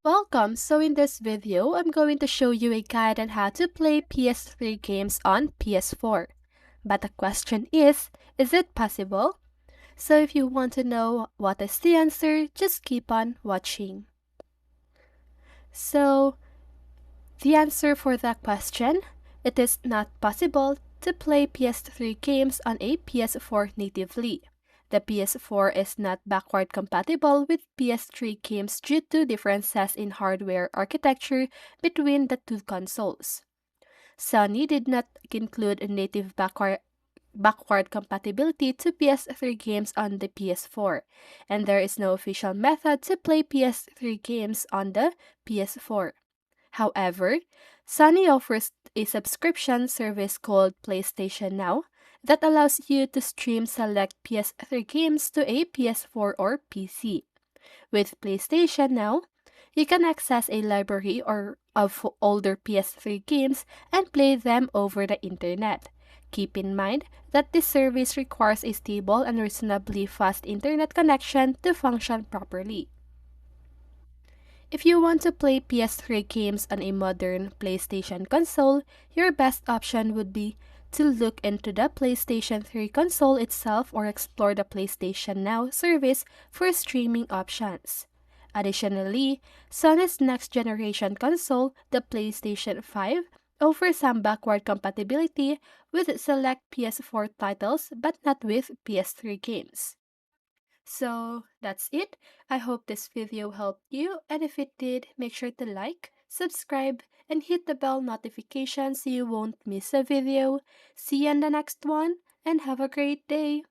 Welcome! So in this video, I'm going to show you a guide on how to play PS3 games on PS4. But the question is it possible? So if you want to know what is the answer, just keep on watching. So the answer for that question, it is not possible to play PS3 games on a PS4 natively. The PS4 is not backward compatible with PS3 games due to differences in hardware architecture between the two consoles. Sony did not include a native backward compatibility to PS3 games on the PS4, and there is no official method to play PS3 games on the PS4. However, Sony offers a subscription service called PlayStation Now that allows you to stream select PS3 games to a PS4 or PC. With PlayStation Now, you can access a library of older PS3 games and play them over the internet. Keep in mind that this service requires a stable and reasonably fast internet connection to function properly. If you want to play PS3 games on a modern PlayStation console, your best option would be to look into the PlayStation 3 console itself or explore the PlayStation Now service for streaming options. Additionally, Sony's next generation console, the PlayStation 5, offers some backward compatibility with select PS4 titles but not with PS3 games. So that's it. I hope this video helped you, and if it did, make sure to like, subscribe, and hit the bell notification so you won't miss a video. See you in the next one, and have a great day.